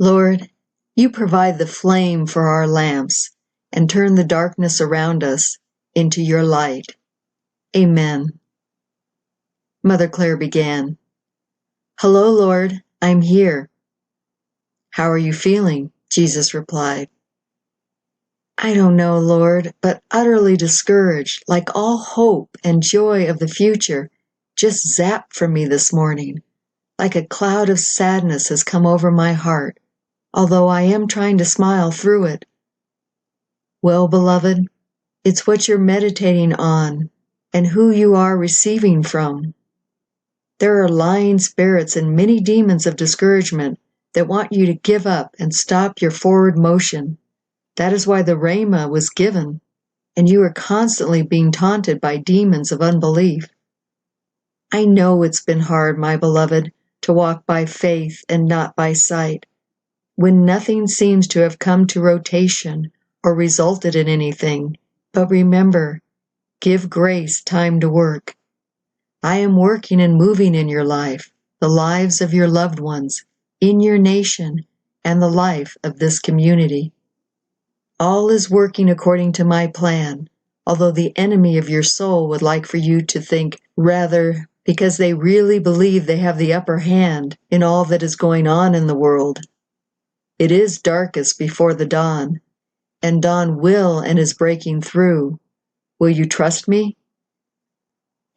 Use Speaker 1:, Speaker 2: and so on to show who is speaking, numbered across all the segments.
Speaker 1: Lord, you provide the flame for our lamps and turn the darkness around us into your light. Amen. Mother Clare began, "Hello, Lord, I'm here." "How are you feeling?" Jesus replied. "I don't know, Lord, but utterly discouraged, like all hope and joy of the future just zapped from me this morning, like a cloud of sadness has come over my heart, although I am trying to smile through it." "Well, beloved, it's what you're meditating on and who you are receiving from. There are lying spirits and many demons of discouragement that want you to give up and stop your forward motion. That is why the Rhema was given, and you are constantly being taunted by demons of unbelief. I know it's been hard, my beloved, to walk by faith and not by sight, when nothing seems to have come to rotation or resulted in anything. But remember, give grace time to work. I am working and moving in your life, the lives of your loved ones, in your nation, and the life of this community. All is working according to my plan, although the enemy of your soul would like for you to think rather, because they really believe they have the upper hand in all that is going on in the world. It is darkest before the dawn, and dawn will and is breaking through. Will you trust me?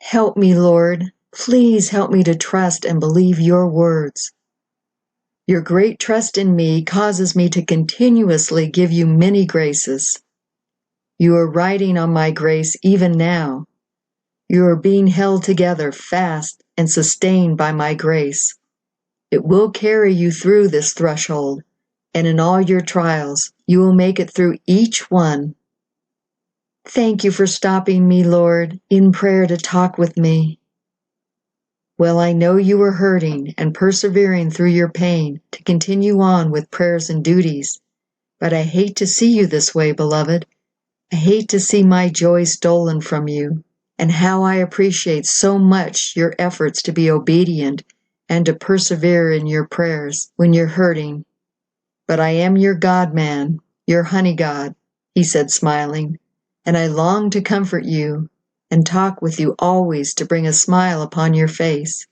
Speaker 1: Help me, Lord. Please help me to trust and believe your words. Your great trust in me causes me to continuously give you many graces. You are riding on my grace even now. You are being held together fast and sustained by my grace. It will carry you through this threshold, and in all your trials, you will make it through each one. Thank you for stopping me, Lord, in prayer to talk with me. Well, I know you are hurting and persevering through your pain to continue on with prayers and duties, but I hate to see you this way, beloved. I hate to see my joy stolen from you, and how I appreciate so much your efforts to be obedient and to persevere in your prayers when you're hurting. But I am your God-man, your honey God, he said, smiling, and I long to comfort you and talk with you always to bring a smile upon your face.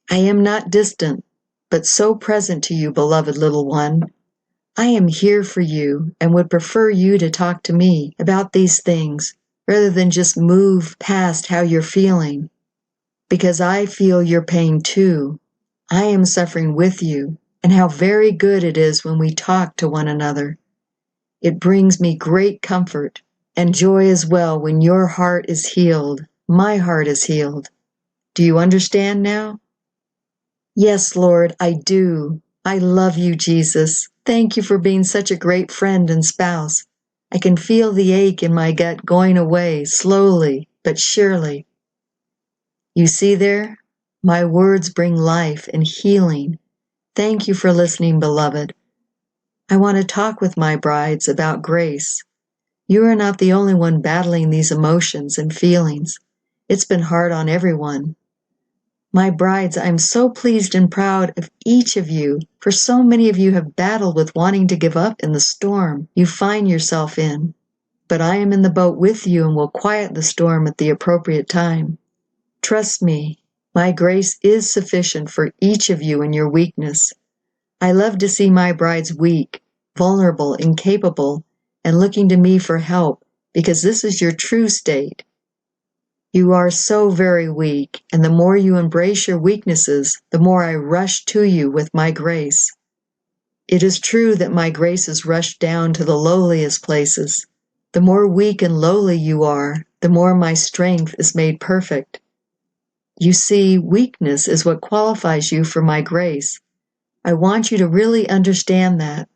Speaker 1: I am not distant, but so present to you, beloved little one. I am here for you and would prefer you to talk to me about these things rather than just move past how you're feeling, because I feel your pain too. I am suffering with you, and how very good it is when we talk to one another. It brings me great comfort and joy as well when your heart is healed. My heart is healed. Do you understand now? Yes, Lord, I do. I love you, Jesus. Thank you for being such a great friend and spouse. I can feel the ache in my gut going away slowly but surely. You see there? My words bring life and healing. Thank you for listening, beloved. I want to talk with my brides about grace. You are not the only one battling these emotions and feelings. It's been hard on everyone. My brides, I am so pleased and proud of each of you, for so many of you have battled with wanting to give up in the storm you find yourself in. But I am in the boat with you and will quiet the storm at the appropriate time. Trust me, my grace is sufficient for each of you in your weakness. I love to see my brides weak, vulnerable, incapable, and looking to me for help, because this is your true state. You are so very weak, and the more you embrace your weaknesses, the more I rush to you with my grace. It is true that my grace is rushed down to the lowliest places. The more weak and lowly you are, the more my strength is made perfect. You see, weakness is what qualifies you for my grace. I want you to really understand that.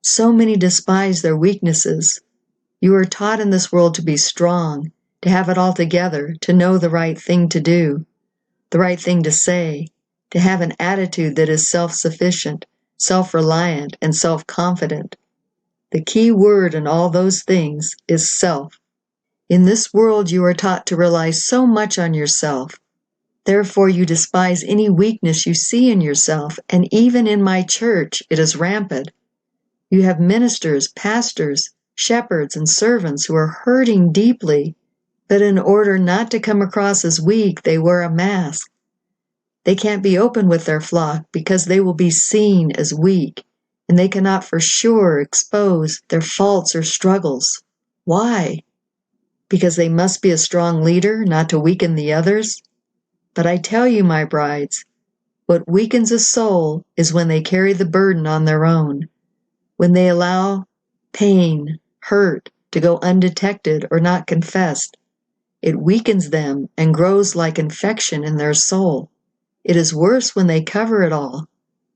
Speaker 1: So many despise their weaknesses. You are taught in this world to be strong, to have it all together, to know the right thing to do, the right thing to say, to have an attitude that is self-sufficient, self-reliant, and self-confident. The key word in all those things is self. In this world you are taught to rely so much on yourself. Therefore you despise any weakness you see in yourself, and even in my church it is rampant. You have ministers, pastors, shepherds, and servants who are hurting deeply, but in order not to come across as weak, they wear a mask. They can't be open with their flock because they will be seen as weak, and they cannot for sure expose their faults or struggles. Why? Because they must be a strong leader, not to weaken the others? But I tell you, my brides, what weakens a soul is when they carry the burden on their own, when they allow pain, hurt, to go undetected or not confessed. It weakens them and grows like infection in their soul. It is worse when they cover it all,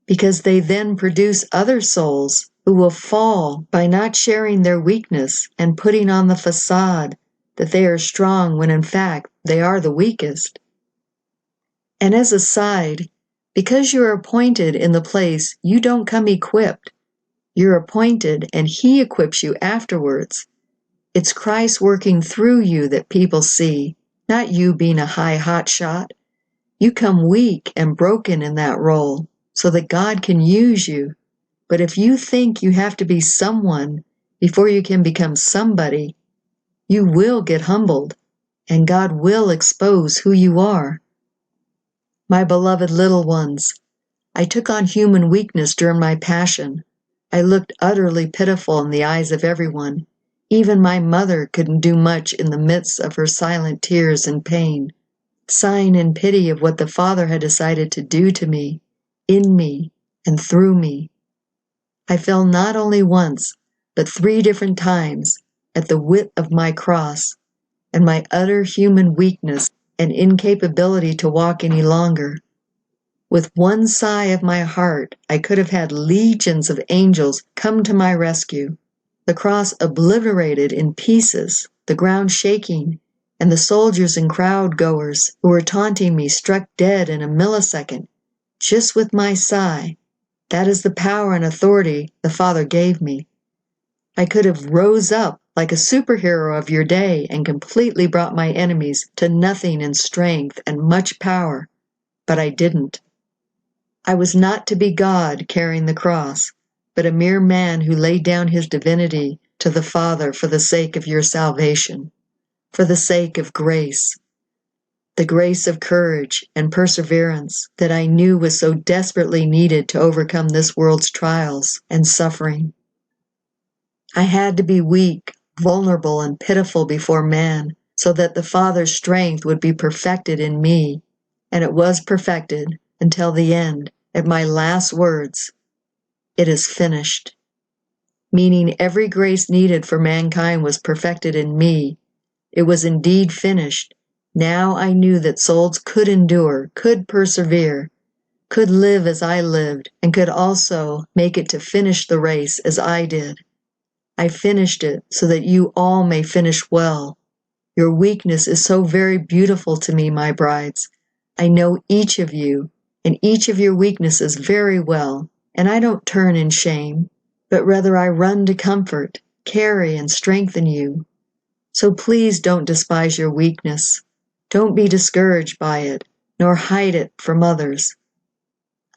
Speaker 1: because they then produce other souls who will fall by not sharing their weakness and putting on the facade that they are strong when in fact they are the weakest. And as a side, because you are appointed in the place, you don't come equipped. You're appointed and He equips you afterwards. It's Christ working through you that people see, not you being a high hotshot. You come weak and broken in that role so that God can use you. But if you think you have to be someone before you can become somebody, you will get humbled, and God will expose who you are. My beloved little ones, I took on human weakness during my passion. I looked utterly pitiful in the eyes of everyone. Even my mother couldn't do much in the midst of her silent tears and pain, sighing in pity of what the Father had decided to do to me, in me, and through me. I fell not only once, but 3 different times at the width of my cross, and my utter human weakness and incapability to walk any longer. With one sigh of my heart, I could have had legions of angels come to my rescue, the cross obliterated in pieces, the ground shaking, and the soldiers and crowd goers who were taunting me struck dead in a millisecond, just with my sigh. That is the power and authority the Father gave me. I could have rose up like a superhero of your day and completely brought my enemies to nothing in strength and much power, but I didn't. I was not to be God carrying the cross, but a mere man who laid down his divinity to the Father for the sake of your salvation, for the sake of grace, the grace of courage and perseverance that I knew was so desperately needed to overcome this world's trials and suffering. I had to be weak, vulnerable, and pitiful before man, so that the Father's strength would be perfected in me, and it was perfected until the end, at my last words, "It is finished," meaning every grace needed for mankind was perfected in me. It was indeed finished. Now I knew that souls could endure, could persevere, could live as I lived, and could also make it to finish the race as I did. I finished it so that you all may finish well. Your weakness is so very beautiful to me, my brides. I know each of you and each of your weaknesses very well, and I don't turn in shame, but rather I run to comfort, carry, and strengthen you. So please don't despise your weakness. Don't be discouraged by it, nor hide it from others.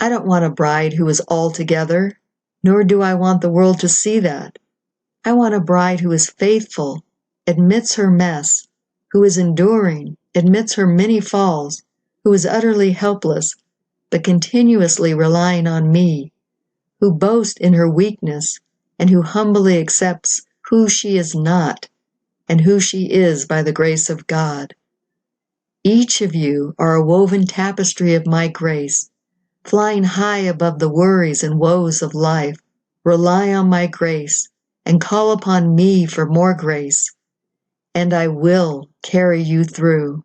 Speaker 1: I don't want a bride who is all together, nor do I want the world to see that. I want a bride who is faithful, admits her mess, who is enduring, admits her many falls, who is utterly helpless, but continuously relying on me, who boasts in her weakness, and who humbly accepts who she is not, and who she is by the grace of God. Each of you are a woven tapestry of my grace, flying high above the worries and woes of life. Rely on my grace, and call upon me for more grace, and I will carry you through.